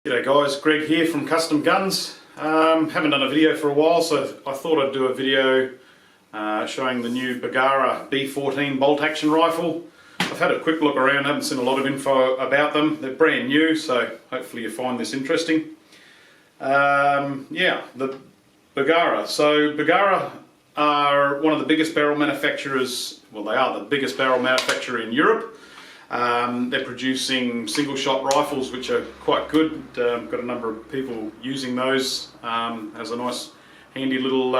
G'day guys, Greg here from Custom Guns. Haven't done a video for a while, so I thought I'd do a video showing the new Bergara B14 bolt action rifle. I've had a quick look around, haven't seen a lot of info about them. They're brand new, so hopefully you find this interesting. Yeah, the Bergara. So Bergara are one of the biggest barrel manufacturers, well they are the biggest barrel manufacturer in Europe. They're producing single shot rifles which are quite good. Got a number of people using those as a nice handy little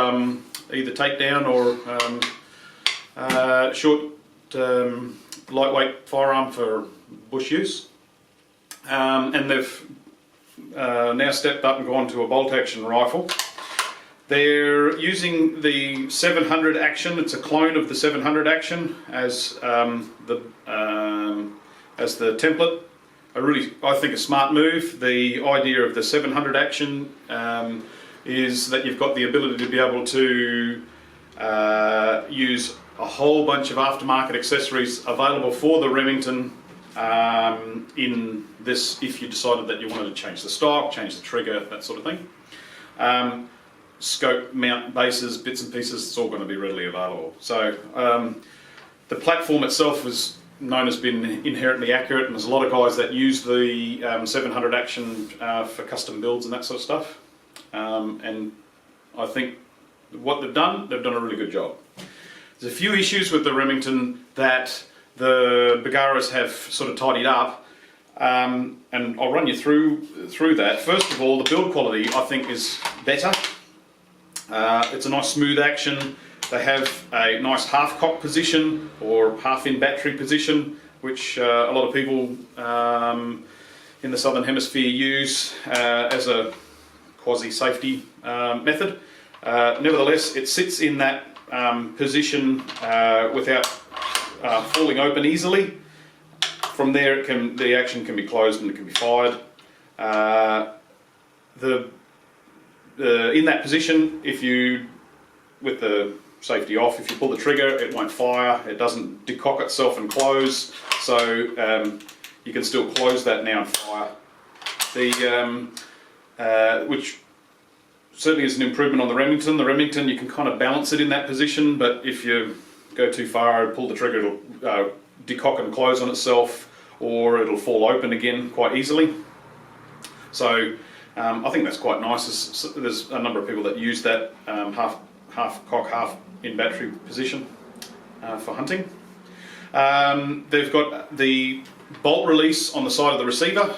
either takedown or short lightweight firearm for bush use. And they've now stepped up and gone to a bolt action rifle. They're using the 700 action. It's a clone of the 700 action as the template. I think a smart move. The idea of the 700 action is that you've got the ability to be able to use a whole bunch of aftermarket accessories available for the Remington in this, if you decided that you wanted to change the stock, change the trigger, that sort of thing. Scope, mount, bases, bits and pieces, it's all going to be readily available. So the platform itself was known as being inherently accurate, and there's a lot of guys that use the 700 action for custom builds and that sort of stuff. And I think what they've done a really good job. There's a few issues with the Remington that the Bergaras have sort of tidied up, and I'll run you through that. First of all, the build quality I think is better. It's a nice smooth action. They have a nice half cock position or half in battery position, which a lot of people in the southern hemisphere use as a quasi safety method. Nevertheless, it sits in that position without falling open easily. From there, the action can be closed and it can be fired. In that position, with the safety off, if you pull the trigger, it won't fire. It doesn't decock itself and close, so you can still close that now and fire. Which certainly is an improvement on the Remington. The Remington, you can kind of balance it in that position, but if you go too far and pull the trigger, it'll decock and close on itself, or it'll fall open again quite easily. So I think that's quite nice. There's a number of people that use that half cock, half in battery position for hunting. They've got the bolt release on the side of the receiver.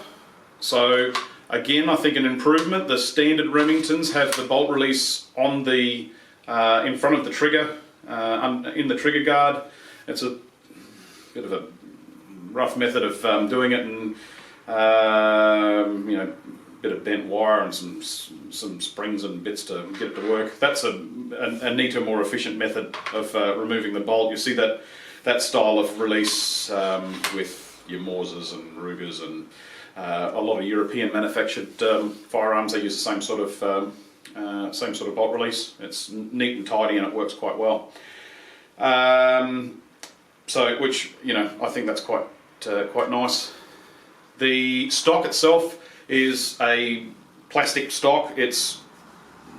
So again, I think an improvement. The standard Remingtons have the bolt release on the in front of the trigger, in the trigger guard. It's a bit of a rough method of doing it, and you know, bit of bent wire and some springs and bits to get it to work. That's a neater, more efficient method of removing the bolt. You see that style of release with your Morsers and Rugers and a lot of European manufactured firearms. They use the same sort of bolt release. It's neat and tidy and it works quite well. So, which, you know, I think that's quite nice. The stock itself is a plastic stock. It's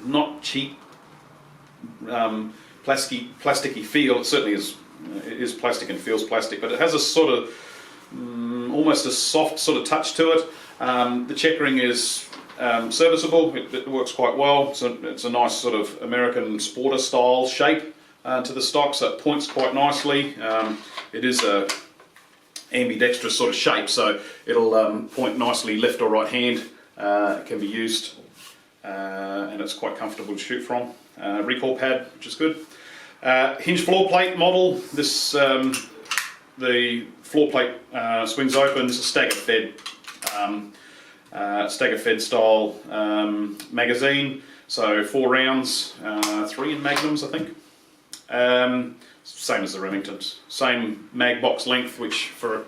not cheap, plasticky feel. It certainly is plastic and feels plastic, but it has a sort of almost a soft sort of touch to it. The checkering is serviceable. It works quite well. So it's a nice sort of American sporter style shape to the stock, so it points quite nicely. It is a ambidextrous sort of shape, so it'll point nicely left or right hand. It can be used, and it's quite comfortable to shoot from. Recoil pad, which is good. Hinge floor plate model. This the floor plate swings open. It's a stagger fed style magazine. So 4 rounds, 3 in magnums, I think. Same as the Remingtons. Same mag box length, which for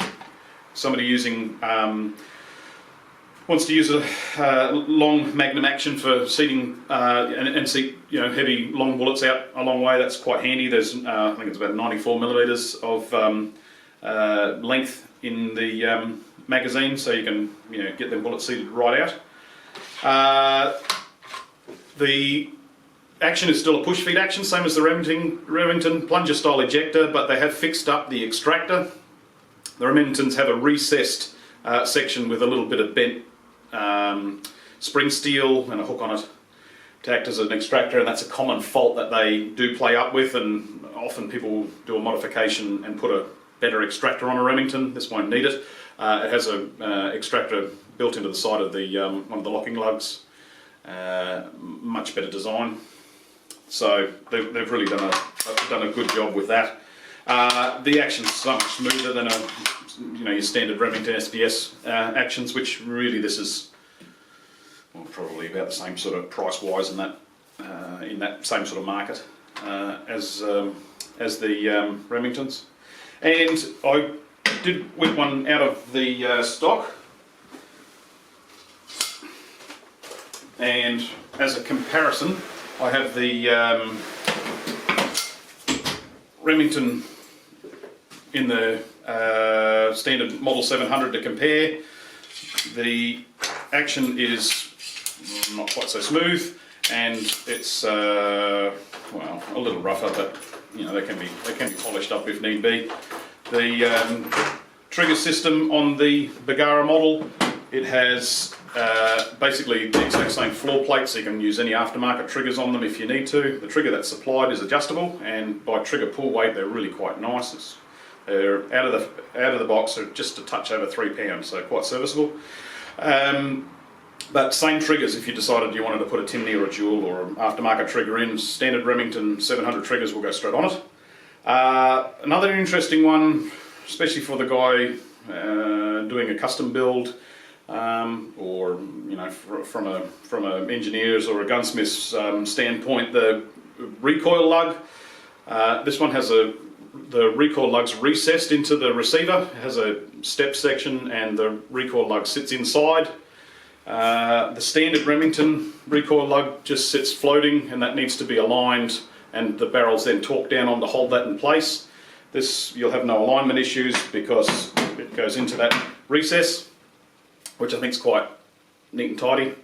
somebody using wants to use a long magnum action for seating and seat, you know, heavy long bullets out a long way. That's quite handy. There's I think it's about 94 millimeters of length in the magazine, so you can, you know, get them bullets seated right out. The action is still a push feed action, same as the Remington plunger style ejector, but they have fixed up the extractor. The Remingtons have a recessed section with a little bit of bent spring steel and a hook on it to act as an extractor, and that's a common fault that they do play up with, and often people do a modification and put a better extractor on a Remington. This won't need it. It has a extractor built into the side of the one of the locking lugs. Much better design. So they've really done a good job with that. The action's so much smoother than your standard Remington SPS actions, which really this is probably about the same sort of price wise in that same sort of market as the Remingtons. And I did whip one out of the stock, and as a comparison, I have the Remington in the standard Model 700 to compare. The action is not quite so smooth, and it's well, a little rougher, but they can be polished up if need be. The trigger system on the Bergara model, it has basically the exact same floor plate, so you can use any aftermarket triggers on them if you need to. The trigger that's supplied is adjustable, and by trigger pull weight they're really quite nice. They're out of the box, they're just a touch over 3 pounds, so quite serviceable. But same triggers if you decided you wanted to put a Timney or a Jewel or an aftermarket trigger in. Standard Remington 700 triggers will go straight on it. Another interesting one, especially for the guy doing a custom build, or from an engineer's or a gunsmith's standpoint, the recoil lug. This one has the recoil lug's recessed into the receiver. It has a step section, and the recoil lug sits inside. The standard Remington recoil lug just sits floating, and that needs to be aligned, and the barrel's then torqued down on to hold that in place. This, you'll have no alignment issues because it goes into that recess, which I think is quite neat and tidy.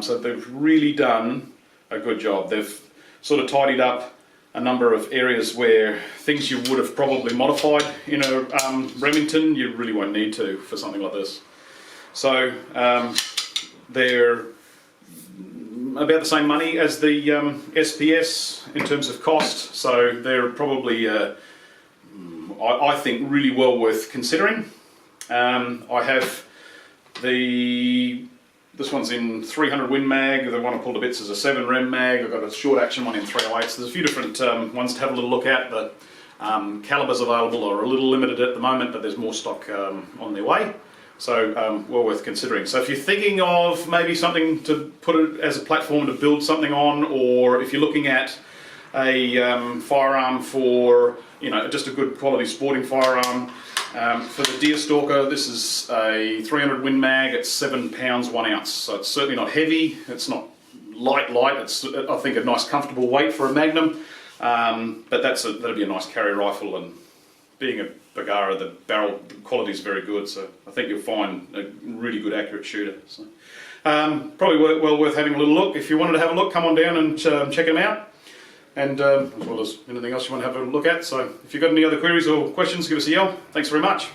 So they've really done a good job. They've sort of tidied up a number of areas where things you would have probably modified in a Remington, you really won't need to for something like this. So they're about the same money as the SPS in terms of cost, so they're probably, I think, really well worth considering. I have this one's in 300 Win Mag, the one I pulled to bits is a 7 Rem Mag. I've got a short action one in 308, so there's a few different ones to have a little look at. The calibers available are a little limited at the moment, but there's more stock on their way. So well worth considering. So if you're thinking of maybe something to put it as a platform to build something on, or if you're looking at a firearm for just a good quality sporting firearm, for the deer stalker, this is a 300 Win Mag. It's 7 pounds 1 ounce, so it's certainly not heavy. It's not light. It's, I think, a nice comfortable weight for a Magnum, but that'll be a nice carry rifle, and being a Bergara, the barrel quality is very good, so I think you'll find a really good accurate shooter. So, probably well worth having a little look. If you wanted to have a look, come on down and check them out, and as well as anything else you want to have a look at. So if you've got any other queries or questions, give us a yell. Thanks very much.